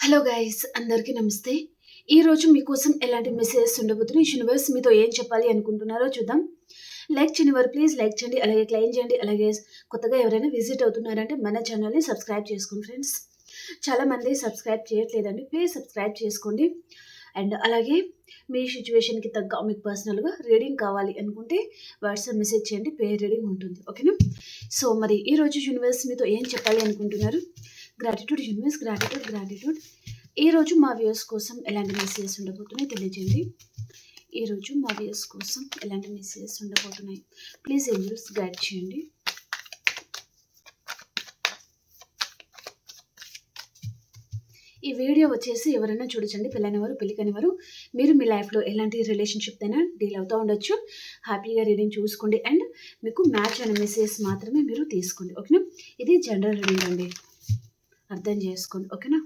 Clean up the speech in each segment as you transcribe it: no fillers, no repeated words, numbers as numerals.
Hello guys, అందరికీ నమస్తే. ఈరోజు మీకోసం ఎలాంటి మెసేజెస్ ఉండబోతున్నాయి, యూనివర్స్ మీతో ఏం చెప్పాలి అనుకుంటున్నారో చూద్దాం. లైక్ చేయని వారు ప్లీజ్ లైక్ చేయండి, అలాగే క్లెయిమ్ చేయండి. అలాగే కొత్తగా ఎవరైనా విజిట్ అవుతున్నారంటే మన ఛానల్ని సబ్స్క్రైబ్ చేసుకోండి ఫ్రెండ్స్. చాలామంది సబ్స్క్రైబ్ చేయట్లేదండి, ప్లీజ్ సబ్స్క్రైబ్ చేసుకోండి. అండ్ అలాగే మీ సిచ్యువేషన్కి తగ్గ మీకు పర్సనల్గా రీడింగ్ కావాలి అనుకుంటే వాట్సాప్ మెసేజ్ చేయండి, పేర్ రీడింగ్ ఉంటుంది, ఓకేనా? సో మరి ఈరోజు యూనివర్స్ మీతో ఏం చెప్పాలి అనుకుంటున్నారు? Gratitude universe, gratitude gratitude. ఈరోజు మా వ్యూయర్స్ కోసం ఎలాంటి మెసేజెస్ ఉండబోతున్నాయి తెలియజేయండి. ఈరోజు మా వ్యూయర్స్ కోసం ఎలాంటి మెసేజెస్ ఉండబోతున్నాయి ప్లీజ్ ఏంజల్స్ గైడ్ చేయండి. ఈ వీడియో వచ్చేసి ఎవరైనా చూడొచ్చండి, పెళ్ళైన వారు పెళ్లి కాని వారు, మీరు మీ లైఫ్లో ఎలాంటి రిలేషన్షిప్ అయినా డీల్ అవుతూ ఉండొచ్చు. హ్యాపీగా రీడింగ్ చూసుకోండి అండ్ మీకు మ్యాచ్ అనే మెసేజెస్ మాత్రమే మీరు తీసుకోండి, ఓకేనా? ఇది జనరల్ రీడింగ్ అండి, అర్థం చేసుకోండి, ఓకేనా?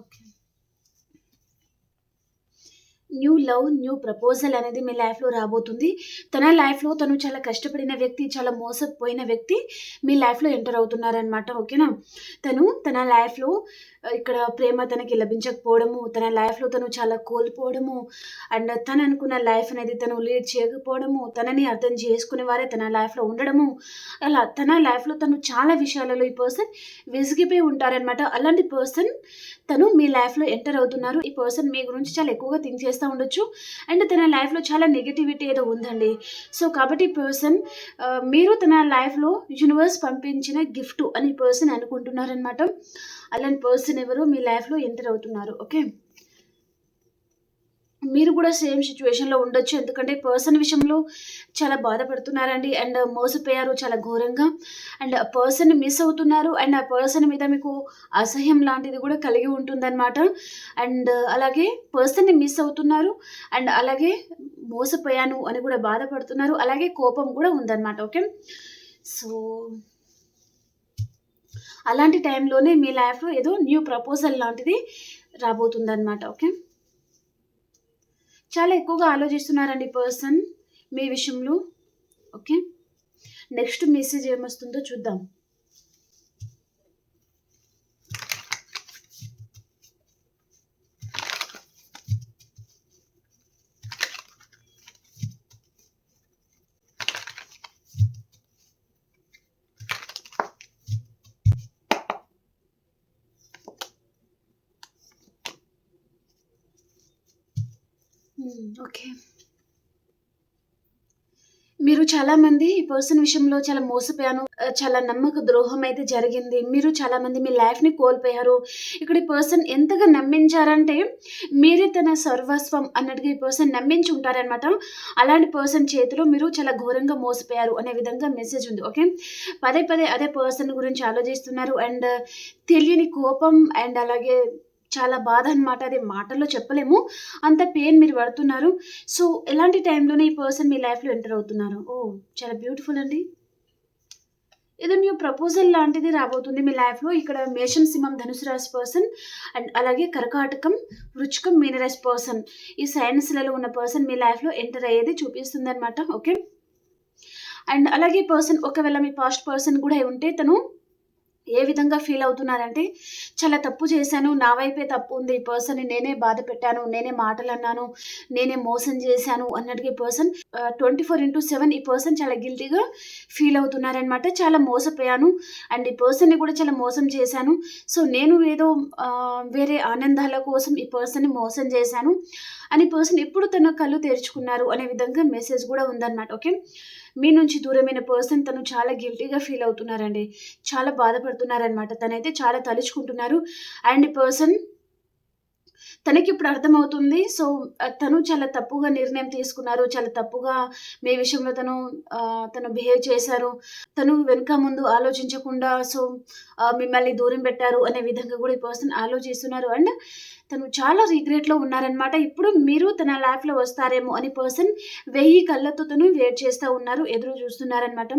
Okay. New love, new proposal అనేది మీ లైఫ్లో రాబోతుంది. తన లైఫ్లో తను చాలా కష్టపడిన వ్యక్తి, చాలా మోసపోయిన వ్యక్తి మీ లైఫ్లో ఎంటర్ అవుతున్నారనమాట, ఓకేనా? తన లైఫ్లో ఇక్కడ ప్రేమ తనకి లభించకపోవడము, తన లైఫ్లో తను చాలా కోల్పోవడము, అండ్ తను అనుకున్న లైఫ్ అనేది తను లీడ్ చేయకపోవడము, తనని అర్థం చేసుకునే వారే తన లైఫ్లో ఉండడము, అలా తన లైఫ్లో తను చాలా విషయాలలో ఈ పర్సన్ విసిగిపోయి ఉంటారనమాట. అలాంటి పర్సన్ తను మీ లైఫ్లో ఎంటర్ అవుతున్నారు. ఈ పర్సన్ మీ గురించి చాలా ఎక్కువగా థింక్ చేస్తూ ఉండొచ్చు అండ్ తన లైఫ్లో చాలా నెగిటివిటీ ఏదో ఉందండి. సో కాబట్టి ఈ పర్సన్ మీరు తన లైఫ్లో యూనివర్స్ పంపించిన గిఫ్ట్ అని పర్సన్ అనుకుంటున్నారనమాట. అలాంటి పర్సన్ ఎవరు మీ లైఫ్లో ఎంటర్ అవుతున్నారు, ఓకే? మీరు కూడా సేమ్ సిచ్యువేషన్లో ఉండొచ్చు, ఎందుకంటే పర్సన్ విషయంలో చాలా బాధపడుతున్నారండి అండ్ మోసపోయారు చాలా ఘోరంగా. అండ్ ఆ పర్సన్ మిస్ అవుతున్నారు అండ్ ఆ పర్సన్ మీద మీకు అసహ్యం లాంటిది కూడా కలిగి ఉంటుందన్నమాట. అండ్ అలాగే పర్సన్ని మిస్ అవుతున్నారు అండ్ అలాగే మోసపోయాను అని కూడా బాధపడుతున్నారు, అలాగే కోపం కూడా ఉందన్నమాట, ఓకే? సో అలాంటి టైంలోనే మీ లైఫ్లో ఏదో న్యూ ప్రపోజల్ లాంటిది రాబోతుందన్నమాట, ఓకే? చాలా ఎక్కువగా ఆలోచిస్తున్నారండి పర్సన్ మీ విషయంలో, ఓకే? నెక్స్ట్ మెసేజ్ ఏమొస్తుందో చూద్దాం. ఓకే, మీరు చాలామంది ఈ పర్సన్ విషయంలో చాలా మోసపోయాను, చాలా నమ్మక ద్రోహం అయితే జరిగింది. మీరు చాలామంది మీ లైఫ్ని కోల్పోయారు. ఇక్కడ ఈ పర్సన్ ఎంతగా నమ్మించారంటే మీరే తన సర్వస్వం అన్నట్టుగా ఈ పర్సన్ నమ్మించి ఉంటారనమాట. అలాంటి పర్సన్ చేతిలో మీరు చాలా ఘోరంగా మోసపోయారు అనే విధంగా మెసేజ్ ఉంది, ఓకే? పదే పదే అదే పర్సన్ గురించి ఆలోచిస్తున్నారు అండ్ తెలియని కోపం అండ్ అలాగే చాలా బాధ అనమాట. అది మాటల్లో చెప్పలేము, అంత పెయిన్ మీరు పడుతున్నారు. సో ఎలాంటి టైంలోనే ఈ పర్సన్ మీ లైఫ్లో ఎంటర్ అవుతున్నారు. ఓ చాలా బ్యూటిఫుల్ అండి. ఏదో న్యూ ప్రపోజల్ లాంటిది రాబోతుంది మీ లైఫ్లో. ఇక్కడ మేషం, సింహం, ధనుసు రాశి పర్సన్ అండ్ అలాగే కర్కాటకం, వృచ్చికం, మీనరాశి పర్సన్, ఈ సైన్స్లలో ఉన్న పర్సన్ మీ లైఫ్లో ఎంటర్ అయ్యేది చూపిస్తుంది అనమాట, ఓకే? అండ్ అలాగే పర్సన్ ఒకవేళ మీ పాస్ట్ పర్సన్ కూడా ఉంటే తను ఏ విధంగా ఫీల్ అవుతున్నారంటే చాలా తప్పు చేశాను, నా వైపే తప్పు ఉంది, ఈ పర్సన్ని నేనే బాధ పెట్టాను, నేనే మాటలు అన్నాను, నేనే మోసం చేశాను అన్నట్టుగా ఈ పర్సన్ 24/7 ఈ పర్సన్ చాలా గిల్టీగా ఫీల్ అవుతున్నారనమాట. చాలా మోసపోయాను అండ్ ఈ పర్సన్ని కూడా చాలా మోసం చేశాను. సో నేను ఏదో వేరే ఆనందాల కోసం ఈ పర్సన్ని మోసం చేశాను అని పర్సన్ ఎప్పుడు తన కళ్ళు తెరుచుకున్నారు అనే విధంగా మెసేజ్ కూడా ఉందన్నమాట, ఓకే? మీ నుంచి దూరమైన పర్సన్ తను చాలా గిల్టీగా ఫీల్ అవుతున్నారండి, చాలా బాధపడుతున్నారనమాట. తనైతే చాలా తలుచుకుంటున్నారు అండ్ ఈ పర్సన్ తనకి ఇప్పుడు అర్థమవుతుంది. సో తను చాలా తప్పుగా నిర్ణయం తీసుకున్నారు, చాలా తప్పుగా మీ విషయంలో తను బిహేవ్ చేశారు. తను వెనుక ముందు ఆలోచించకుండా సో మిమ్మల్ని దూరం పెట్టారు అనే విధంగా కూడా ఈ పర్సన్ ఆలోచిస్తున్నారు అండ్ తను చాలా రిగ్రెట్‌లో ఉన్నారనమాట. ఇప్పుడు మీరు తన లైఫ్‌లో వస్తారేమో అని పర్సన్ 1000 కళ్ళతో తను వెయిట్ చేస్తా ఉన్నారు. ఎదురు చూస్తున్నారనమాట.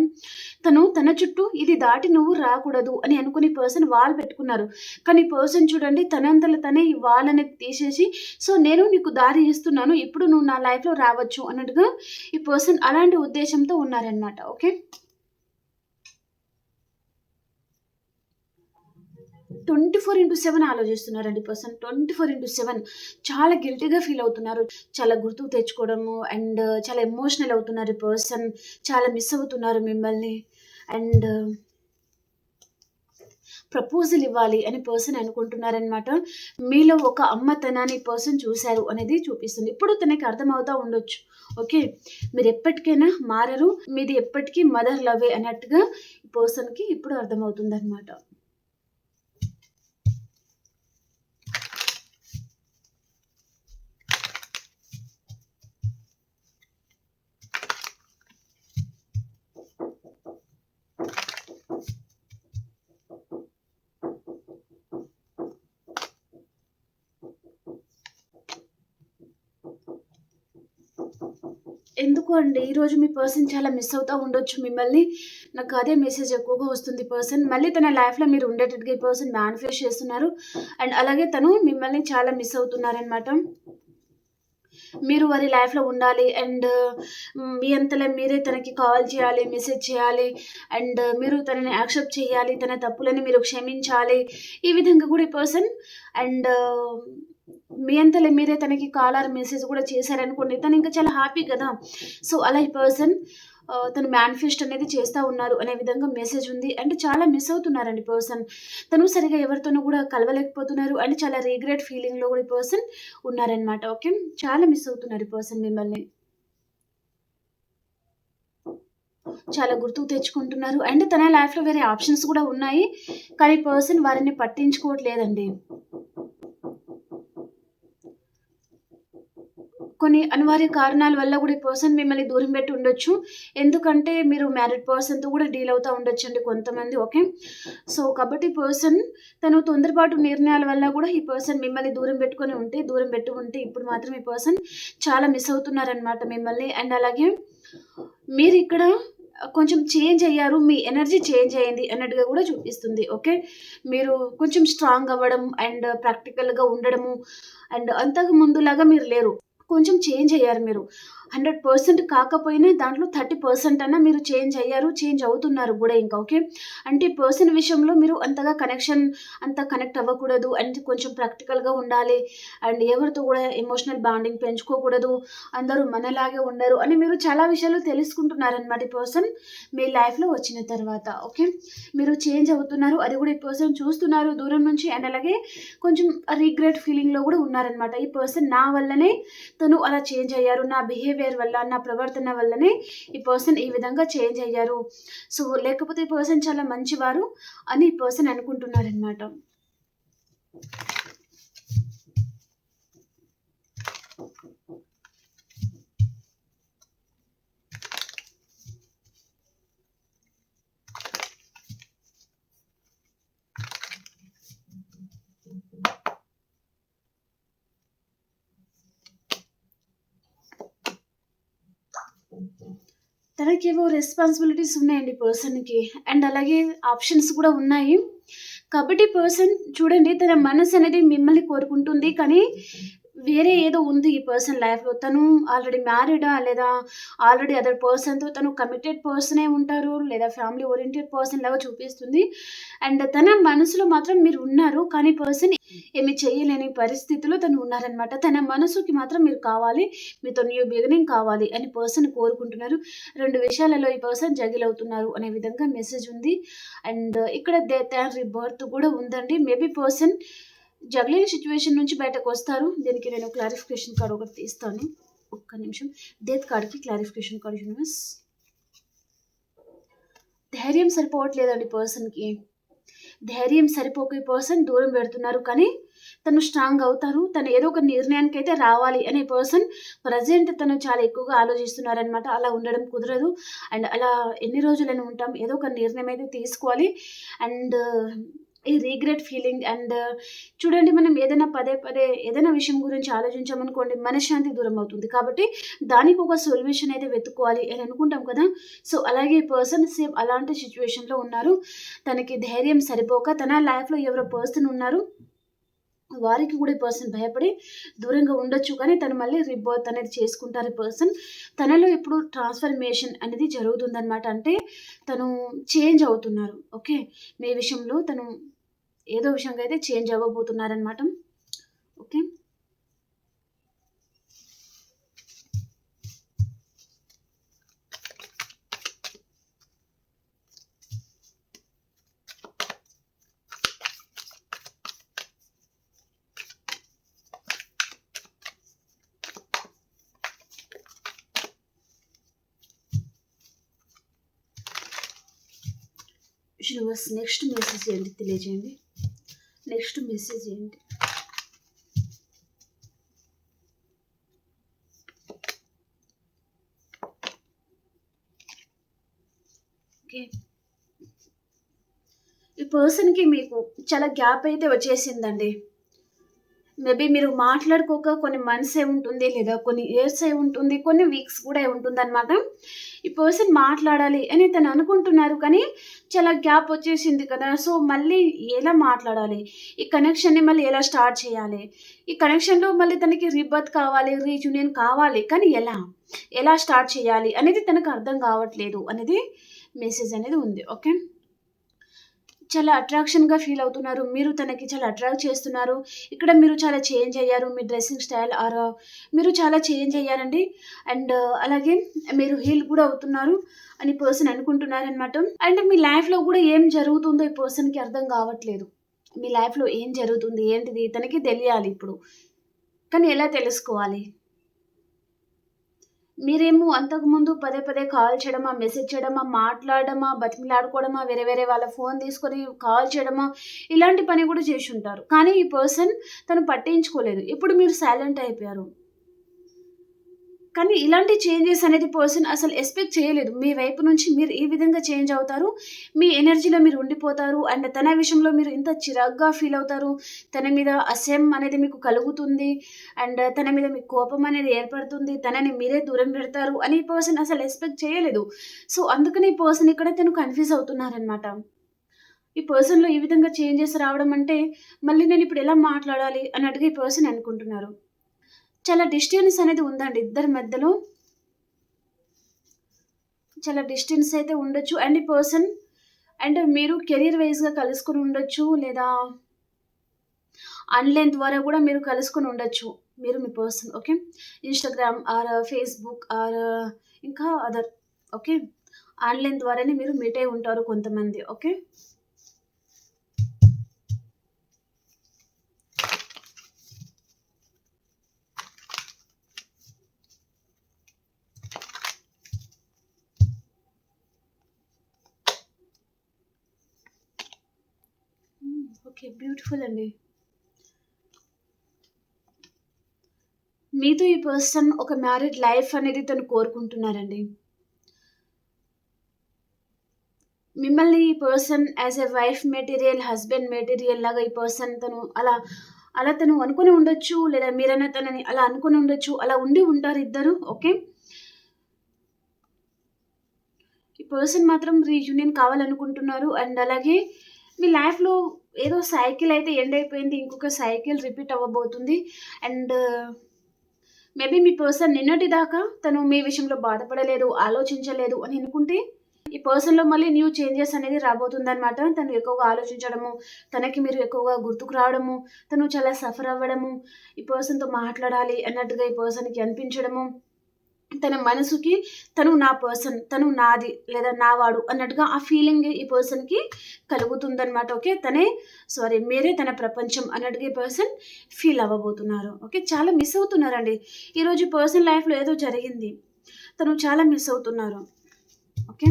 తను తన చుట్టూ ఇది దాటి నువ్వు రాకూడదు అని అనుకుని పర్సన్ వాల్ పెట్టుకున్నారు. కానీ పర్సన్ చూడండి తనంతట తనే ఈ వాల్ అనేది తీసేసి సో, నేను నీకు దారి ఇస్తున్నాను. ఇప్పుడు నువ్వు నా లైఫ్‌లో రావచ్చు అన్నట్టుగా ఈ పర్సన్ అలాంటి ఉద్దేశంతో ఉన్నారనమాట. ఓకే. 24/7 ఆలోచిస్తున్నారండి పర్సన్. 24/7 చాలా గిల్టీగా ఫీల్ అవుతున్నారు. చాలా గుర్తుకు తెచ్చుకోవడము అండ్ చాలా ఎమోషనల్ అవుతున్నారు ఈ పర్సన్. చాలా మిస్ అవుతున్నారు మిమ్మల్ని. అండ్ ప్రపోజల్ ఇవ్వాలి అని పర్సన్ అనుకుంటున్నారనమాట. మీలో ఒక అమ్మతనాన్ని పర్సన్ చూసారు అనేది చూపిస్తుంది. ఇప్పుడు తనకి అర్థమవుతా ఉండొచ్చు. ఓకే. మీరు ఎప్పటికైనా మారరు. మీది ఎప్పటికీ మదర్ లవే అన్నట్టుగా ఈ పర్సన్‌కి ఇప్పుడు అర్థమవుతుందనమాట. ఎందుకో అండి ఈరోజు మీ పర్సన్ చాలా మిస్ అవుతా ఉండొచ్చు మిమ్మల్ని. నాకు అదే మెసేజ్ ఎక్కువగా వస్తుంది పర్సన్. మళ్ళీ తన లైఫ్‌లో మీరు ఉండేటట్టుగా ఈ పర్సన్ మేనిఫెస్ట్ చేస్తున్నారు. అండ్ అలాగే తను మిమ్మల్ని చాలా మిస్ అవుతున్నారనమాట. మీరు వారి లైఫ్‌లో ఉండాలి అండ్ మీ అంతలో మీరే తనకి కాల్ చేయాలి, మెసేజ్ చేయాలి అండ్ మీరు తనని యాక్సెప్ట్ చేయాలి. తన తప్పులని మీరు క్షమించాలి. ఈ విధంగా కూడా ఈ పర్సన్ అండ్ మీ అంతలో మీరే తనకి కాల్ ఆర్ మెసేజ్ కూడా చేశారనుకోండి. తను ఇంకా చాలా హ్యాపీ కదా! సో, అలా ఈ పర్సన్ తను మేనిఫెస్ట్ అనేది చేస్తా ఉన్నారు అనే విధంగా మెసేజ్ ఉంది. అంటే చాలా మిస్ అవుతున్నారండి పర్సన్. తను సరిగ్గా ఎవరితోనూ కూడా కలవలేకపోతున్నారు. అండ్ చాలా రిగ్రెట్ ఫీలింగ్‌లో కూడా ఈ పర్సన్ ఉన్నారనమాట. ఓకే. చాలా మిస్ అవుతున్నారు ఈ పర్సన్ మిమ్మల్ని. చాలా గుర్తుకు తెచ్చుకుంటున్నారు. అండ్ తన లైఫ్‌లో వేరే ఆప్షన్స్ కూడా ఉన్నాయి. కానీ పర్సన్ వారిని పట్టించుకోవట్లేదండి. కొన్ని అనివార్య కారణాల వల్ల కూడా ఈ పర్సన్ మిమ్మల్ని దూరం పెట్టి ఉండొచ్చు. ఎందుకంటే మీరు మ్యారీడ్ పర్సన్‌తో కూడా డీల్ అవుతా ఉండొచ్చండి కొంతమంది. ఓకే. సో, కాబట్టి పర్సన్ తను తొందరపాటు నిర్ణయాల వల్ల కూడా ఈ పర్సన్ మిమ్మల్ని దూరం పెట్టి ఉంటే ఇప్పుడు మాత్రం ఈ పర్సన్ చాలా మిస్ అవుతున్నారనమాట మిమ్మల్ని. అండ్ అలాగే మీరిక్కడ కొంచెం చేంజ్ అయ్యారు. మీ ఎనర్జీ చేంజ్ అయింది అన్నట్టుగా కూడా చూపిస్తుంది. ఓకే. మీరు కొంచెం స్ట్రాంగ్ అవ్వడం అండ్ ప్రాక్టికల్‌గా ఉండడము అండ్ అంతకు ముందులాగా మీరు లేరు. కొంచెం చేంజ్ అయ్యారు మీరు. 100% కాకపోయినా దాంట్లో 30% అన్నా మీరు చేంజ్ అయ్యారు. చేంజ్ అవుతున్నారు గూడా ఇంకా. ఓకే. అంటే పర్సన్ విషయంలో మీరు అంతగా అంత కనెక్ట్ అవ్వకూడదు. అండ్ కొంచెం ప్రాక్టికల్‌గా ఉండాలి. అండ్ ఎవరితో గూడా ఎమోషనల్ బాండింగ్ పెంచుకోకూడదు. అందరూ మనలాగే ఉండరు అని మీరు చాలా విషయాలు తెలుసుకుంటున్నారనమాట ఈ పర్సన్ మీ లైఫ్‌లో వచ్చిన తర్వాత. ఓకే. మీరు చేంజ్ అవుతున్నారు. అది గూడా ఈ పర్సన్ చూస్తున్నారు దూరం నుంచి. అండ్ అలాగే కొంచెం రిగ్రెట్ ఫీలింగ్‌లో గూడా ఉన్నారనమాట. ఈ పర్సన్ నా వల్లనే తను అలా చేంజ్ అయ్యారు. నా బిహేవియర్ వల్ల, నా ప్రవర్తన వల్లనే ఈ పర్సన్ ఈ విధంగా చేంజ్ అయ్యారు. సో, లేకపోతే ఈ పర్సన్ చాలా మంచివారు అని ఈ పర్సన్ అనుకుంటున్నారనమాట. తనకేవో రెస్పాన్సిబిలిటీస్ ఉన్నాయండి పర్సన్‌కి. అండ్ అలాగే ఆప్షన్స్ కూడా ఉన్నాయి. కాబట్టి పర్సన్ చూడండి తన మనసనేది మిమ్మల్ని కోరుకుంటుంది. కానీ వేరే ఏదో ఉంది ఈ పర్సన్ లైఫ్‌లో. తను ఆల్రెడీ మ్యారీడా? లేదా ఆల్రెడీ అదర్ పర్సన్‌తో తను కమిటెడ్ పర్సనే ఉంటారు. లేదా ఫ్యామిలీ ఓరియెంటెడ్ పర్సన్ లాగా చూపిస్తుంది. అండ్ తన మనసులో మాత్రం మీరు ఉన్నారు. కానీ పర్సన్ ఏమి చేయలేని పరిస్థితిలో తను ఉన్నారనమాట. తన మనసుకి మాత్రం మీరు కావాలి. మీతో న్యూ బిగినింగ్ కావాలి అని పర్సన్ కోరుకుంటున్నారు. 2 విషయాలలో ఈ పర్సన్ జగిల్ అవుతున్నారు అనే విధంగా మెసేజ్ ఉంది. అండ్ ఇక్కడ డెత్ అండ్ రీబర్త్ కూడా ఉందండి. మేబీ పర్సన్ జగ్లింగ్ సిట్యుయేషన్ నుంచి బయటకొస్తారు. దీనికి నేను క్లారిఫికేషన్ కార్డ్ ఒకటి తీస్తాను. ఒక్క నిమిషం. డెత్ కార్డ్‌కి క్లారిఫికేషన్ కార్డ్ యూనివర్స్. ధైర్యం సరిపోవట్లేదండి పర్సన్‌కి. ధైర్యం సరిపోక ఈ పర్సన్ దూరం పెడుతున్నారు. కానీ తను స్ట్రాంగ్ అవుతారు. తను ఏదో ఒక నిర్ణయానికైతే రావాలి అనే పర్సన్ ప్రెజెంట్ తను చాలా ఎక్కువగా ఆలోచిస్తున్నారనమాట. అలా ఉండడం కుదరదు. అండ్ అలా ఎన్ని రోజులని ఉంటాం. ఏదో ఒక నిర్ణయం అయితే తీసుకోవాలి. అండ్ ఈ రీగ్రెట్ ఫీలింగ్ అండ్ చూడండి, మనం ఏదైనా పదే పదే ఏదైనా విషయం గురించి ఆలోచించామనుకోండి, మనశ్శాంతి దూరం అవుతుంది. కాబట్టి దానికి ఒక సొల్యూషన్ అయితే వెతుక్కోవాలి అని అనుకుంటాం కదా! సో, అలాగే ఈ పర్సన్ సేమ్ అలాంటి సిట్యుయేషన్‌లో ఉన్నారు. తనకి ధైర్యం సరిపోక తన లైఫ్‌లో ఎవరో పర్సన్ ఉన్నారు. వారికి కూడా ఈ పర్సన్ భయపడి దూరంగా ఉండొచ్చు. కానీ తను మళ్ళీ రీబర్త్ అనేది చేసుకుంటారు ఈ పర్సన్. తనలో ఇప్పుడు ట్రాన్స్‌ఫర్మేషన్ అనేది జరుగుతుందనమాట. అంటే తను చేంజ్ అవుతున్నారు. ఓకే. మీ విషయంలో తను ఏదో విషయంగా అయితే చేంజ్ అవ్వబోతున్నారనమాట. ఓకే. యూనివర్స్ నెక్స్ట్ మెసేజ్ ఏంటి తెలియజేయండి. నెక్స్ట్ మెసేజ్ ఏంటి? ఓకే. ఈ పర్సన్‌కి మీకు చాలా గ్యాప్ అయితే వచ్చేసిందండి. మేబీ మీరు మాట్లాడుకోక కొన్ని మంత్స్ అయి ఉంటుంది, లేదా కొన్ని ఇయర్స్ అయి ఉంటుంది, కొన్ని వీక్స్ కూడా అయి ఉంటుందనమాట. ఈ పర్సన్ మాట్లాడాలి అని తను అనుకుంటున్నారు, కానీ చాలా గ్యాప్ వచ్చేసింది కదా! సో, మళ్ళీ ఎలా మాట్లాడాలి? ఈ కనెక్షన్‌ని మళ్ళీ ఎలా స్టార్ట్ చేయాలి? ఈ కనెక్షన్‌లో మళ్ళీ తనకి రీబర్త్ కావాలి, రీయూనియన్ కావాలి. కానీ ఎలా? ఎలా స్టార్ట్ చేయాలి అనేది తనకు అర్థం కావట్లేదు అనేది మెసేజ్ అనేది ఉంది. ఓకే. చాలా అట్రాక్షన్‌గా ఫీల్ అవుతున్నారు. మీరు తనకి చాలా అట్రాక్ట్ చేస్తున్నారు. ఇక్కడ మీరు చాలా చేంజ్ అయ్యారు. మీ డ్రెస్సింగ్ స్టైల్ మీరు చాలా చేంజ్ అయ్యారండి. అండ్ అలాగే మీరు హీల్ కూడా అవుతున్నారు అని పర్సన్ అనుకుంటున్నారనమాట. అండ్ మీ లైఫ్‌లో కూడా ఏం జరుగుతుందో ఈ పర్సన్‌కి అర్థం కావట్లేదు. మీ లైఫ్‌లో ఏం జరుగుతుంది? ఏంటిది? తనకి తెలియాలి ఇప్పుడు. కానీ ఎలా తెలుసుకోవాలి? మీరేమో అంతకుముందు పదే పదే కాల్ చేయడమా, మెసేజ్ చేయడమా, మాట్లాడడమా, బతిమిలాడుకోవడమా, వేరే వేరే వాళ్ళ ఫోన్ తీసుకొని కాల్ చేయడమా, ఇలాంటి పని కూడా చేసుంటారు. కానీ ఈ పర్సన్ తను పట్టించుకోలేదు. ఇప్పుడు మీరు సైలెంట్ అయిపోయారు. కానీ ఇలాంటి చేంజెస్ అనేది పర్సన్ అసలు ఎక్స్‌పెక్ట్ చేయలేదు. మీ వైపు నుంచి మీరు ఈ విధంగా చేంజ్ అవుతారు. మీ ఎనర్జీలో మీరు ఉండిపోతారు. అండ్ తన విషయంలో మీరు ఇంత చిరాకుగా ఫీల్ అవుతారు. తన మీద అసహ్యం అనేది మీకు కలుగుతుంది. అండ్ తన మీద మీకు కోపం అనేది ఏర్పడుతుంది. తనని మీరే దూరం పెడతారు అని ఈ పర్సన్ అసలు ఎక్స్‌పెక్ట్ చేయలేదు. సో, అందుకని ఈ పర్సన్ ఇక్కడ తను కన్‌ఫ్యూజ్ అవుతున్నారనమాట. ఈ పర్సన్‌లో ఈ విధంగా చేంజెస్ రావడం అంటే, మళ్ళీ నేనిప్పుడు ఎలా మాట్లాడాలి అన్నట్టుగా ఈ పర్సన్ అనుకుంటున్నారు. చాలా డిస్టెన్స్ అనేది ఉందండి ఇద్దరి మధ్యలో. చాలా డిస్టెన్స్ అయితే ఉండొచ్చు. అండ్ ఈ పర్సన్ అండ్ మీరు కెరియర్ వైస్‌గా కలుసుకొని ఉండొచ్చు. లేదా ఆన్‌లైన్ ద్వారా గూడా మీరు కలుసుకొని ఉండొచ్చు. మీరు మీ పర్సన్. ఓకే. ఇన్‌స్టాగ్రామ్ ఫేస్‌బుక్ ఇంకా అదర్. ఓకే. ఆన్‌లైన్ ద్వారానే మీరు మీట్ అయి ఉంటారు కొంతమంది. ఓకే. ఓకే. బ్యూటిఫుల్ అండి. మీతో ఈ పర్సన్ ఒక మ్యారీడ్ లైఫ్ అనేది తను కోరుకుంటున్నారండి. మిమ్మల్ని ఈ person as a wife material, husband material లాగా ఈ పర్సన్ తను అలా తను అనుకుని ఉండొచ్చు. లేదా మీరైనా తనని అలా అనుకుని ఉండొచ్చు. అలా ఉండి ఉంటారు ఇద్దరు. ఓకే. ఈ పర్సన్ మాత్రం రీయూనియన్ కావాలనుకుంటున్నారు. అండ్ అలాగే మీ లైఫ్‌లో ఏదో సైకిల్ అయితే ఎండ్ అయిపోయింది. ఇంకొక సైకిల్ రిపీట్ అవ్వబోతుంది. అండ్ మేబీ మీ పర్సన్ నిన్నటి దాకా తను మీ విషయంలో బాధపడలేదు, ఆలోచించలేదు అని అనుకుంటే, ఈ పర్సన్‌లో మళ్ళీ న్యూ చేంజెస్ అనేది రాబోతుందనమాట. తను ఎక్కువగా ఆలోచించడము, తనకి మీరు ఎక్కువగా గుర్తుకు రావడము, తను చాలా సఫర్ అవ్వడము, ఈ పర్సన్‌తో మాట్లాడాలి అన్నట్టుగా ఈ పర్సన్‌కి అనిపించడము, తన మనసుకి తను నా పర్సన్, తను నాది లేదా నావాడు అన్నట్టుగా ఆ ఫీలింగ్ ఈ పర్సన్‌కి కలుగుతుందనమాట. ఓకే. మీరే తన ప్రపంచం అన్నట్టుగా ఈ పర్సన్ ఫీల్ అవ్వబోతున్నారు. ఓకే. చాలా మిస్ అవుతున్నారండి. ఈరోజు ఈ పర్సన్ లైఫ్‌లో ఏదో జరిగింది. తను చాలా మిస్ అవుతున్నారు. Okay.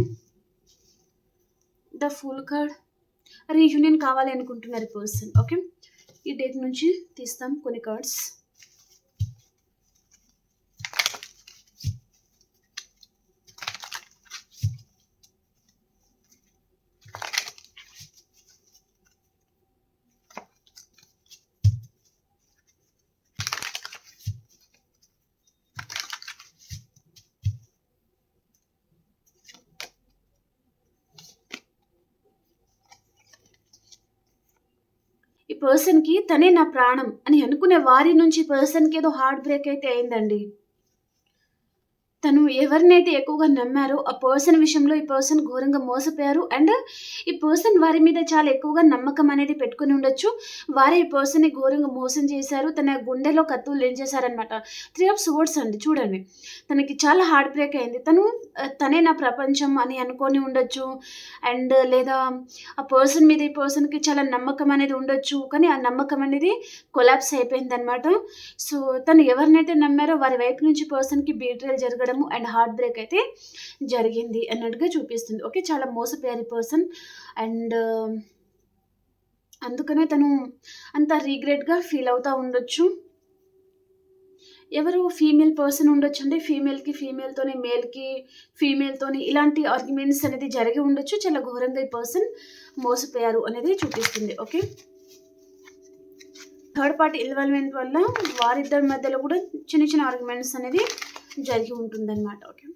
The fool card reunion కావాలి అనుకుంటున్నారు ఈ పర్సన్. ఓకే. ఈ డేట్ నుంచి తీస్తాం కొన్ని కార్డ్స్. పర్సన్‌కి తనే నా ప్రాణం అని అనుకునే వారి నుంచి ఈ పర్సన్‌కి ఏదో హార్ట్ బ్రేక్ అయితే అయిందండి. తను ఎవరినైతే ఎక్కువగా నమ్మారో ఆ పర్సన్ విషయంలో ఈ పర్సన్ ఘోరంగా మోసపోయారు. అండ్ ఈ పర్సన్ వారి మీద చాలా ఎక్కువగా నమ్మకం అనేది పెట్టుకొని ఉండొచ్చు. వారే ఈ పర్సన్‌ని ఘోరంగా మోసం చేశారు. తన గుండెలో కత్తులు దించేశారనమాట. 3 ఆఫ్ సోర్డ్స్ అండి చూడండి. తనకి చాలా హార్ట్ బ్రేక్ అయింది. తనే నా ప్రపంచం అని అనుకోని ఉండొచ్చు. అండ్ లేదా ఆ పర్సన్ మీద ఈ పర్సన్‌కి చాలా నమ్మకం అనేది ఉండొచ్చు. కానీ ఆ నమ్మకం అనేది కొలాప్స్ అయిపోయిందనమాట. సో, తను ఎవరినైతే నమ్మారో వారి వైపు నుంచి పర్సన్‌కి బీట్రేయల్ జరగడము అండ్ హార్ట్ బ్రేక్ అయితే జరిగింది అన్నట్టుగా చూపిస్తుంది. ఓకే. చాలా మోసపోయారు ఈ పర్సన్. అండ్ అందుకనే తను అంత రిగ్రెట్‌గా ఫీల్ అవుతా ఉండొచ్చు. ఎవరు ఫీమేల్ పర్సన్ ఉండొచ్చండి. ఫీమేల్‌కి ఫీమేల్‌తోని, మేల్‌కి ఫీమేల్‌తోని ఇలాంటి ఆర్గ్యుమెంట్స్ అనేది జరిగి ఉండొచ్చు. చాలా ఘోరంగా ఈ పర్సన్ మోసపోయారు అనేది చూపిస్తుంది. ఓకే. థర్డ్ పార్టీ ఇన్వాల్వ్‌మెంట్ వల్ల వారిద్దరి మధ్యలో కూడా చిన్న చిన్న ఆర్గ్యుమెంట్స్ అనేది జరిగి ఉంటుందన్నమాట. ఓకే.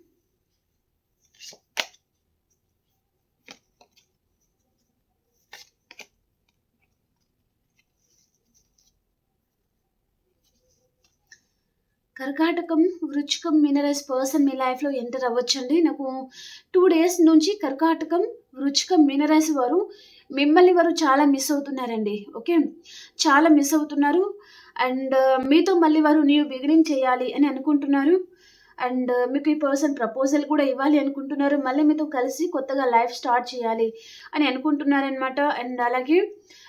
కర్కాటకం, వృచ్చికం, మీనరాశి పర్సన్ మీ లైఫ్‌లో ఎంటర్ అవ్వచ్చండి. నాకు 2 డేస్ నుంచి కర్కాటకం, వృచ్చికం, మీనరాశి వారు మిమ్మల్ని వారు చాలా మిస్ అవుతున్నారండి. ఓకే. చాలా మిస్ అవుతున్నారు. అండ్ మీతో మళ్ళీ వారు న్యూ బిగినింగ్ చేయాలి అని అనుకుంటున్నారు. అండ్ మీకు ఈ పర్సన్ ప్రపోజల్ కూడా ఇవ్వాలి అనుకుంటున్నారు. మళ్ళీ మీతో కలిసి కొత్తగా లైఫ్ స్టార్ట్ చేయాలి అని అనుకుంటున్నారనమాట. అండ్ అలాగే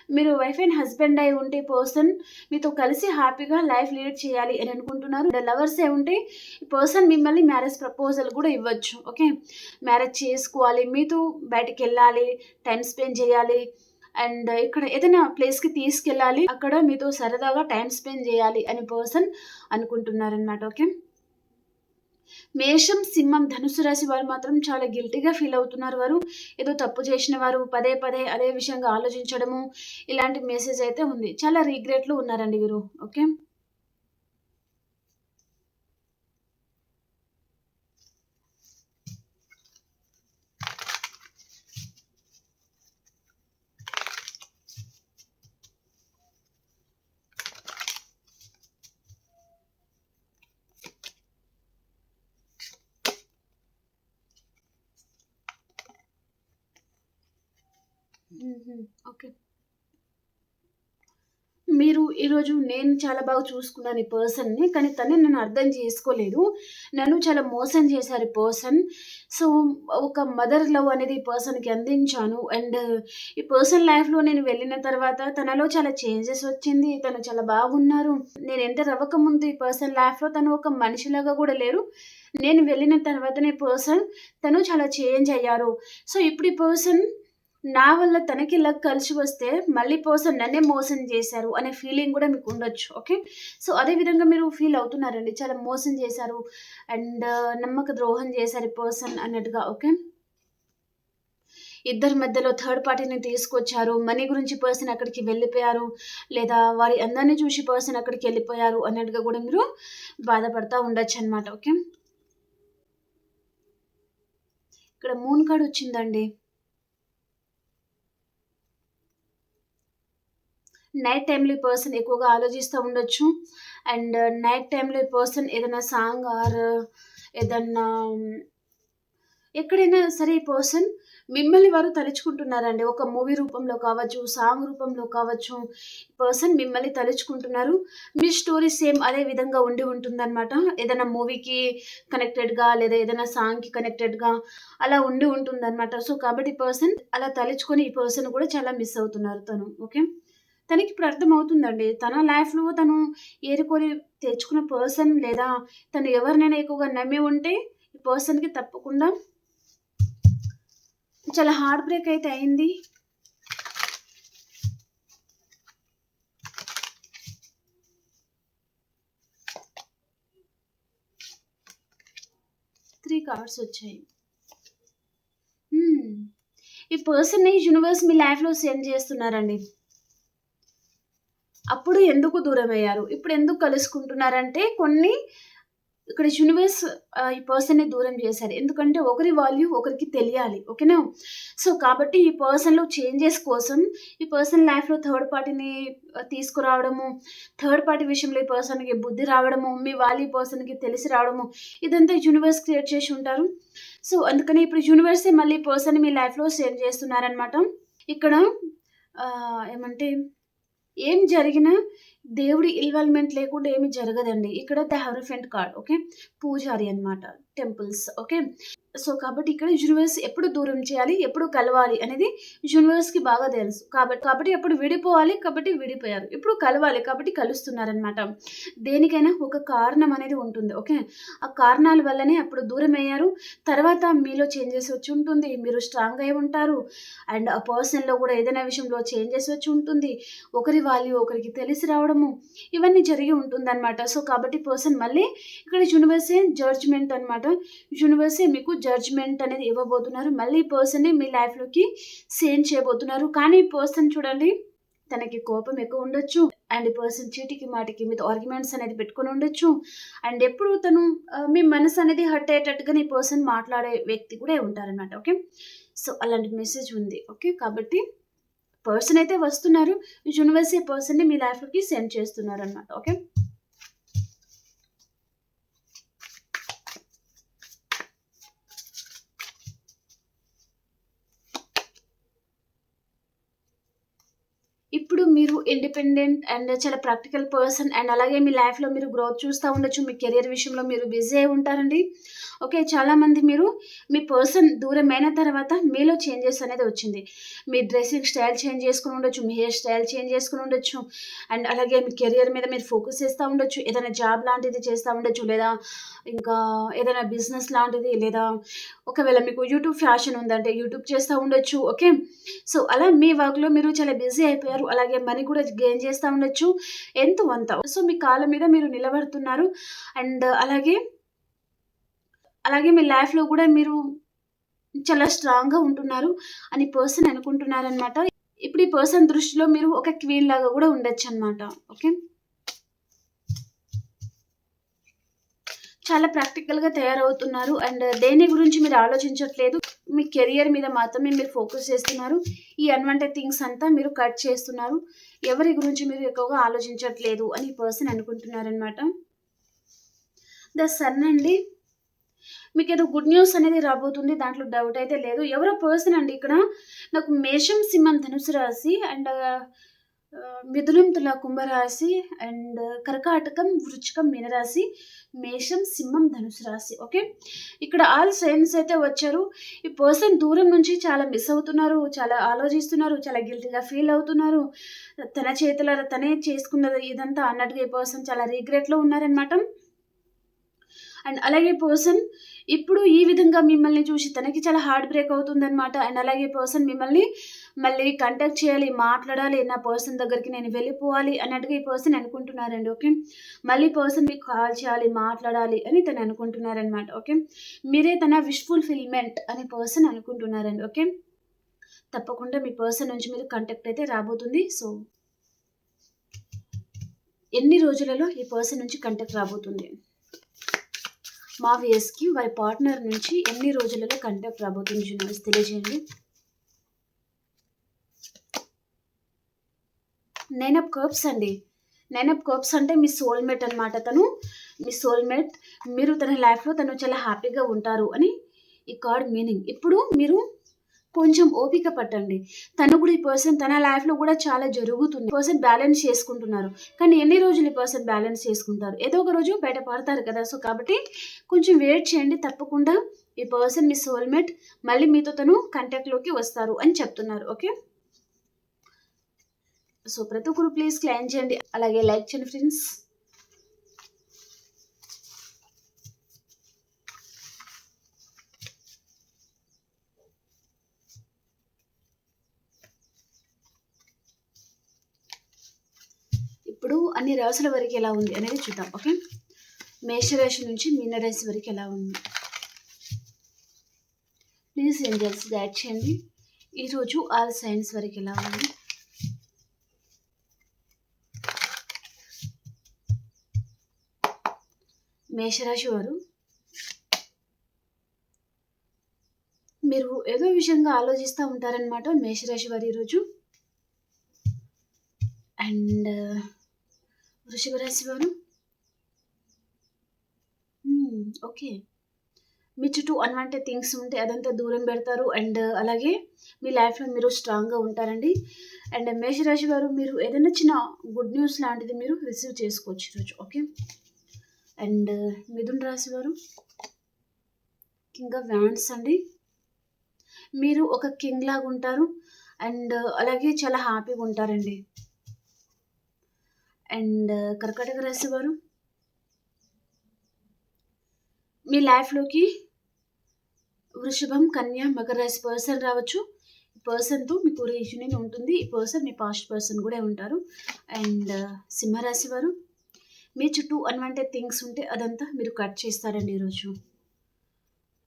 మీరు వైఫ్ అండ్ హస్బెండ్ అయి ఉంటే పర్సన్ మీతో కలిసి హ్యాపీగా లైఫ్ లీడ్ చేయాలి అని అనుకుంటున్నారు. లవర్సే ఉంటే ఈ పర్సన్ మిమ్మల్ని మ్యారేజ్ ప్రపోజల్ కూడా ఇవ్వచ్చు. ఓకే. మ్యారేజ్ చేసుకోవాలి, మీతో బయటికెళ్ళాలి, టైమ్ స్పెండ్ చేయాలి. అండ్ ఇక్కడ ఏదైనా ప్లేస్‌కి తీసుకెళ్ళాలి. అక్కడ మీతో సరదాగా టైమ్ స్పెండ్ చేయాలి అని పర్సన్ అనుకుంటున్నారనమాట. ఓకే. మేషం, సింహం, ధనుస్సు రాశి వారు మాత్రం చాలా గిల్టీగా ఫీల్ అవుతున్నారు. వారు ఏదో తప్పు చేసిన వారు పదే పదే అదే విషయంగా ఆలోచించడము ఇలాంటి మెసేజ్ అయితే ఉంది. చాలా రిగ్రెట్‌లో ఉన్నారండి వీరు. ఓకే. హుహు. ఓకే. మీరు ఈరోజు నేను చాలా బాగా చూసుకున్నాను ఈ పర్సన్‌ని. కానీ తనే నన్ను అర్థం చేసుకోలేదు. నన్ను చాలా మోసం చేశారు ఈ పర్సన్. సో, ఒక మదర్ లవ్ అనేది ఈ పర్సన్‌కి అందించాను. అండ్ ఈ పర్సన్ లైఫ్‌లో నేను వెళ్ళిన తర్వాత తనలో చాలా చేంజెస్ వచ్చింది. తను చాలా బాగున్నారు. నేను ఎంటర్ అవ్వకముందు ఈ పర్సన్ లైఫ్‌లో తను ఒక మనిషిలాగా కూడా లేరు. నేను వెళ్ళిన తర్వాతనే తను చాలా చేంజ్ అయ్యారు. సో, ఇప్పుడు ఈ పర్సన్ నా వల్ల తనకి లక్ కలిసి వస్తే, మళ్ళీ నన్నే మోసం చేశారు అనే ఫీలింగ్ గూడా మీకుండొచ్చు. ఓకే. సో, అదే విధంగా మీరు ఫీల్ అవుతున్నారండి. చాలా మోసం చేశారు అండ్ నమ్మక ద్రోహం చేశారు ఈ పర్సన్ అన్నట్టుగా. ఓకే. ఇద్దరి మధ్యలో థర్డ్ పార్టీని తీసుకొచ్చారు. మనీ గురించి పర్సన్ అక్కడికి వెళ్ళిపోయారు. లేదా వారి అందాన్ని చూసి పర్సన్ అక్కడికెళ్ళిపోయారు అన్నట్టుగా గూడా మీరు బాధపడతా ఉండొచ్చనమాట. ఓకే. ఇక్కడ మూన్ కార్డ్ వచ్చిందండి. నైట్ టైమ్‌లో ఈ పర్సన్ ఎక్కువగా ఆలోచిస్తూ ఉండొచ్చు. అండ్ నైట్ టైమ్‌లో ఈ పర్సన్ ఏదైనా సాంగ్ ఆర్ ఏదన్నా ఎక్కడైనా సరే ఈ పర్సన్ మిమ్మల్ని వారు తలుచుకుంటున్నారండి. ఒక మూవీ రూపంలో కావచ్చు, సాంగ్ రూపంలో కావచ్చు. ఈ పర్సన్ మిమ్మల్ని తలుచుకుంటున్నారు. మీ స్టోరీ సేమ్ అదే విధంగా ఉండి ఉంటుందనమాట. ఏదైనా మూవీకి కనెక్టెడ్‌గా లేదా ఏదైనా సాంగ్‌కి కనెక్టెడ్‌గా అలా ఉండి ఉంటుందనమాట. సో, కాబట్టి ఈ పర్సన్ అలా తలుచుకొని ఈ పర్సన్ కూడా చాలా మిస్ అవుతున్నారు తను. ఓకే. తనకిప్పుడు అర్థమవుతుందండి. తన లైఫ్‌లో తను ఏరుకోరి తెచ్చుకున్న పర్సన్ లేదా తను ఎవరినైనా ఎక్కువగా నమ్మి ఉంటే, ఈ పర్సన్‌కి తప్పకుండా చాలా హార్ట్ బ్రేక్ అయితే అయింది. త్రీ కార్డ్స్ వచ్చాయి. ఈ పర్సన్‌ని యూనివర్స్ మీ లైఫ్‌లో సెండ్ చేస్తున్నారండి. అప్పుడు ఎందుకు దూరమయ్యారు? ఇప్పుడు ఎందుకు కలుసుకుంటున్నారంటే కొన్ని ఇక్కడ యూనివర్స్ ఈ పర్సన్‌ని దూరం చేశారు. ఎందుకంటే ఒకరి వాల్యూ ఒకరికి తెలియాలి. ఓకేనా? సో, కాబట్టి ఈ పర్సన్‌లో చేంజెస్ కోసం ఈ పర్సన్ లైఫ్‌లో థర్డ్ పార్టీని తీసుకురావడము, థర్డ్ పార్టీ విషయంలో ఈ పర్సన్‌కి బుద్ధి రావడము, మీ వాల్యూ ఈ పర్సన్‌కి తెలిసి రావడము, ఇదంతా యూనివర్స్ క్రియేట్ చేసి ఉంటారు. సో, అందుకని ఇప్పుడు యూనివర్సే మళ్ళీ ఈ పర్సన్‌ని మీ లైఫ్‌లో సెండ్ చేస్తున్నారనమాట. ఇక్కడ ఏమంటే ఏం జరిగినా దేవుడి ఇన్వాల్వ్‌మెంట్ లేకుండా ఏమి జరగదండి. ఇక్కడ ద హెరోఫెంట్ కార్డ్. ఓకే. పూజారి అన్నమాట. టెంపుల్స్. ఓకే. సో, కాబట్టి ఇక్కడ యూనివర్స్ ఎప్పుడు దూరం చేయాలి, ఎప్పుడు కలవాలి అనేది యూనివర్స్‌కి బాగా తెలుసు. కాబట్టి ఎప్పుడు విడిపోవాలి కాబట్టి విడిపోయారు. ఇప్పుడు కలవాలి కాబట్టి కలుస్తున్నారనమాట. దేనికైనా ఒక కారణం అనేది ఉంటుంది. ఓకే. ఆ కారణాల వల్లనే అప్పుడు దూరమయ్యారు. తర్వాత మీలో చేంజెస్ వచ్చి ఉంటుంది. మీరు స్ట్రాంగ్ అయి ఉంటారు. అండ్ ఆ పర్సన్‌లో కూడా ఏదైనా విషయంలో చేంజెస్ వచ్చి ఉంటుంది. ఒకరి వాల్యూ ఒకరికి తెలిసి రావడము, ఇవన్నీ జరిగి ఉంటుందన్నమాట. సో, కాబట్టి పర్సన్ మళ్ళీ ఇక్కడ యూనివర్సే జడ్జ్‌మెంట్ అన్నమాట. యూనివర్సే మీకు జడ్జ్‌మెంట్ అనేది ఇవ్వబోతున్నారు. మళ్ళీ ఈ పర్సన్‌ని మీ లైఫ్‌లోకి సెండ్ చేయబోతున్నారు. కానీ ఈ పర్సన్ చూడండి, తనకి కోపం ఎక్కువ ఉండొచ్చు. అండ్ ఈ పర్సన్ చీటికి మాటికి మీతో ఆర్గ్యుమెంట్స్ అనేది పెట్టుకొని ఉండొచ్చు. అండ్ ఎప్పుడు తను మీ మనసు అనేది హర్ట్ అయ్యేటట్టుగానే ఈ పర్సన్ మాట్లాడే వ్యక్తి కూడా ఉంటారన్నమాట. ఓకే. సో, అలాంటి మెసేజ్ ఉంది. ఓకే. కాబట్టి పర్సన్ అయితే వస్తున్నారు. యూనివర్స్ ఈ పర్సన్‌ని మీ లైఫ్‌లోకి సెండ్ చేస్తున్నారన్నమాట. ఓకే. ఇప్పుడు మీరు ఇండిపెండెంట్ అండ్ చాలా ప్రాక్టికల్ పర్సన్ అండ్ అలాగే మీ లైఫ్‌లో మీరు గ్రోత్ చూస్తా ఉండొచ్చు. మీ కెరియర్ విషయంలో మీరు బిజీ అయి ఉంటారండి. ఓకే. చాలామంది మీరు మీ పర్సన్ దూరమైన తర్వాత మీలో చేంజెస్ అనేది వచ్చింది. మీ డ్రెస్సింగ్ స్టైల్ చేంజ్ చేసుకొని ఉండొచ్చు. మీ హెయిర్ స్టైల్ చేంజ్ చేసుకొని ఉండొచ్చు. అండ్ అలాగే మీ కెరియర్ మీద మీరు ఫోకస్ చేస్తా ఉండొచ్చు. ఏదైనా జాబ్ లాంటిది చేస్తా ఉండొచ్చు. లేదా ఇంకా ఏదైనా బిజినెస్ లాంటిది, లేదా ఒకవేళ మీకు యూట్యూబ్ ఫ్యాషన్ ఉందంటే యూట్యూబ్ చేస్తా ఉండొచ్చు. ఓకే. సో, అలా మీ వర్క్‌లో మీరు చాలా బిజీ అయిపోయారు. అలాగే మనీ కూడా గెయిన్ చేస్తా ఉండొచ్చు. ఎంతో అంత. సో, మీ కాళ్ళ మీద మీరు నిలబడుతున్నారు. అండ్ అలాగే మీ లైఫ్‌లో గూడా మీరు చాలా స్ట్రాంగ్‌గా ఉంటున్నారు అని పర్సన్ అనుకుంటున్నారనమాట. ఇప్పుడు ఈ పర్సన్ దృష్టిలో మీరు ఒక క్వీన్ లాగా గూడా ఉండొచ్చనమాట. ఓకే. చాలా ప్రాక్టికల్‌గా తయారవుతున్నారు. అండ్ దేని గురించి మీరు ఆలోచించట్లేదు. మీ కెరియర్ మీద మాత్రమే మీరు ఫోకస్ చేస్తున్నారు. ఈ అన్‌వాంటెడ్ థింగ్స్ అంతా మీరు కట్ చేస్తున్నారు. ఎవరి గురించి మీరు ఎక్కువగా ఆలోచించట్లేదు అని ఈ పర్సన్ అనుకుంటున్నారనమాట. ద సన్ అండి. మీకేదో గుడ్ న్యూస్ అనేది రాబోతుంది. దాంట్లో డౌట్ అయితే లేదు. ఎవరో పర్సన్ అండి ఇక్కడ నాకు మేషం, సింహం, ధనుసు రాశి అండ్ మిథునం, తుల, కుంభరాశి అండ్ కర్కాటకం, వృచ్చికం, మీనరాశి, మేషం, సింహం, ధనుసు రాశి. ఓకే. ఇక్కడ ఆల్ సైన్స్ అయితే వచ్చారు. ఈ పర్సన్ దూరం నుంచి చాలా మిస్ అవుతున్నారు. చాలా ఆలోచిస్తున్నారు. చాలా గిల్టీగా ఫీల్ అవుతున్నారు. తన చేతులారా తనే చేసుకున్నది ఇదంతా అన్నట్టుగా ఈ పర్సన్ చాలా రిగ్రెట్‌లో ఉన్నారనమాట. అండ్ అలాగే పర్సన్ ఇప్పుడు ఈ విధంగా మిమ్మల్ని చూసి తనకి చాలా హార్ట్ బ్రేక్ అవుతుందనమాట. అండ్ అలాగే పర్సన్ మిమ్మల్ని మళ్ళీ కాంటాక్ట్ చేయాలి, మాట్లాడాలి, నా పర్సన్ దగ్గరికి నేను వెళ్ళిపోవాలి అన్నట్టుగా ఈ పర్సన్ అనుకుంటున్నారండి. ఓకే. మళ్ళీ పర్సన్ మీకు కాల్ చేయాలి, మాట్లాడాలి అని తను అనుకుంటున్నారనమాట. ఓకే. మీరే తన విష్ ఫుల్‌ఫిల్‌మెంట్ అనే పర్సన్ అనుకుంటున్నారండి. ఓకే. తప్పకుండా మీ పర్సన్ నుంచి మీరు కాంటాక్ట్ అయితే రాబోతుంది. సో, ఎన్ని రోజులలో ఈ పర్సన్ నుంచి కాంటాక్ట్ రాబోతుంది? మా వ్యూయర్స్‌కి వారి పార్ట్నర్ నుంచి ఎన్ని రోజులలో కాంటాక్ట్ రాబోతుంది యూనివర్స్ తెలియజేయండి. 9 ఆఫ్ కప్స్ అండి. 9 ఆఫ్ కప్స్ అంటే మీ సోల్‌మేట్ అనమాట తను. మీ సోల్‌మేట్. మీరు తన లైఫ్‌లో తను చాలా హ్యాపీగా ఉంటారు అని ఈ కార్డ్ మీనింగ్. ఇప్పుడు మీరు కొంచెం ఓపిక పట్టండి. తను కూడా ఈ పర్సన్ తన లైఫ్‌లో కూడా చాలా జరుగుతుంది. పర్సన్ బ్యాలెన్స్ చేసుకుంటున్నారు. కానీ ఎన్ని రోజులు ఈ పర్సన్ బ్యాలెన్స్ చేసుకుంటారు? ఏదో ఒక రోజు బయట పడతారు కదా! సో, కాబట్టి కొంచెం వెయిట్ చేయండి. తప్పకుండా ఈ పర్సన్ మీ సోల్‌మేట్ మళ్ళీ మీతో తను కాంటాక్ట్‌లోకి వస్తారు అని చెప్తున్నారు. ఓకే. సో, ప్రతి ఒక్కరు ప్లీజ్ క్లెయిమ్ చేయండి. అలాగే లైక్ చేయండి ఫ్రెండ్స్. ఇప్పుడు అన్ని రాశుల వరకు ఎలా ఉంది అనేది చూద్దాం. ఓకే. మేషరాశి నుంచి మీనరాశి వరకు ఎలా ఉంది? ప్లీజ్ ఏంజెల్స్ గైడ్ చేయండి. ఈరోజు ఆల్ సైన్స్ వరకు ఎలా ఉంది? మేషరాశి వారు మీరు ఏదో విషయంగా ఆలోచిస్తూ ఉంటారనమాట మేషరాశి వారు ఈరోజు. అండ్ వృషభ రాశి వారు ఓకే, మీ చుట్టూ అన్వాంటెడ్ థింగ్స్ ఉంటే అదంతా దూరం పెడతారు. అండ్ అలాగే మీ లైఫ్లో మీరు స్ట్రాంగ్గా ఉంటారండి. అండ్ మేషరాశి వారు మీరు ఏదైనా చిన్న గుడ్ న్యూస్ లాంటిది మీరు రిసీవ్ చేసుకోవచ్చు ఈరోజు. ఓకే. అండ్ మిథున రాశి వారు కింగ్ ఆఫ్ వ్యాండ్స్ అండి. మీరు ఒక కింగ్ లాగా ఉంటారు. అండ్ అలాగే చాలా హ్యాపీగా ఉంటారండి. అండ్ కర్కాటక రాశి వారు మీ లైఫ్లోకి వృషభం, కన్య, మకర రాశి పర్సన్ రావచ్చు. ఈ పర్సన్తో మీకు రీయూనియన్ ఉంటుంది. ఈ పర్సన్ మీ పాస్ట్ పర్సన్ కూడా ఉంటారు. అండ్ సింహరాశి వారు మీ చుట్టూ అన్వాంటెడ్ థింగ్స్ ఉంటే అదంతా మీరు కట్ చేస్తారండి ఈరోజు.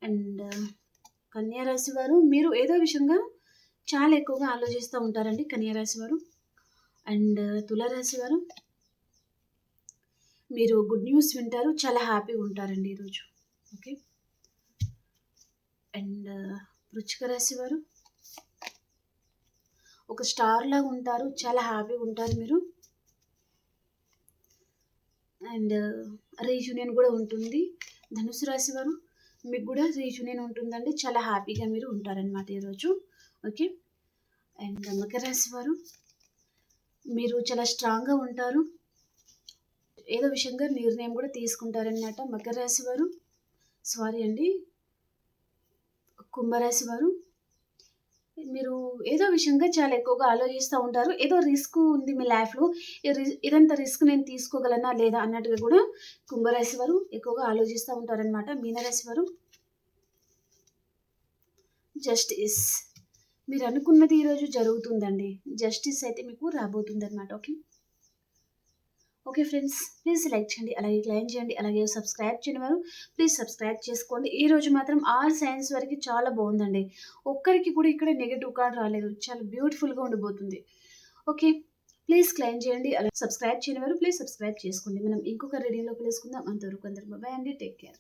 అండ్ కన్యా రాశి వారు మీరు ఏదో విషయంగా చాలా ఎక్కువగా ఆలోచిస్తూ ఉంటారండి కన్యా రాశి వారు. అండ్ తులారాశి వారు మీరు గుడ్ న్యూస్ వింటారు, చాలా హ్యాపీగా ఉంటారండి ఈరోజు. ఓకే. అండ్ వృశ్చిక రాశి వారు ఒక స్టార్ లాగా ఉంటారు, చాలా హ్యాపీగా ఉంటారు మీరు. అండ్ రీయూనియన్ కూడా ఉంటుంది. ధనుసు రాశి వారు మీకు కూడా రీయూనియన్ ఉంటుందండి, చాలా హ్యాపీగా మీరు ఉంటారనమాట ఈరోజు. ఓకే. అండ్ మకర రాశి వారు మీరు చాలా స్ట్రాంగ్గా ఉంటారు, ఏదో విషయంగా నిర్ణయం కూడా తీసుకుంటారనమాట మకర రాశి వారు. సారీ అండి, కుంభరాశి వారు మీరు ఏదో విషయంగా చాలా ఎక్కువగా ఆలోచిస్తూ ఉంటారు. ఏదో రిస్క్ ఉంది మీ లైఫ్లో, ఇదంతా రిస్క్ నేను తీసుకోగలనా లేదా అన్నట్టుగా కూడా కుంభరాశి వారు ఎక్కువగా ఆలోచిస్తూ ఉంటారనమాట. మీనరాశి వారు జస్టిస్, మీరు అనుకున్నది ఈరోజు జరుగుతుందండి. జస్టిస్ అయితే మీకు రాబోతుంది అనమాట. Okay. Okay friends, please like చేయండి, అలాగే క్లైమ్ చేయండి, అలాగే సబ్స్క్రైబ్ చేయని వారు ప్లీజ్ సబ్స్క్రైబ్ చేసుకోండి. ఈరోజు మాత్రం ఆల్ సైన్స్ వరకు చాలా బాగుందండి. ఒక్కరికి కూడా ఇక్కడ నెగిటివ్ కార్డ్ రాలేదు, చాలా బ్యూటిఫుల్గా ఉండిపోతుంది. ఓకే, ప్లీజ్ క్లైమ్ చేయండి, అలాగే సబ్స్క్రైబ్ చేయని వారు ప్లీజ్ సబ్స్క్రైబ్ చేసుకోండి. మనం ఇంకొక రీడింగ్లో కలుసుకుందాం. అంతవరకు అందరూ బాయ్ అండి, టేక్ కేర్.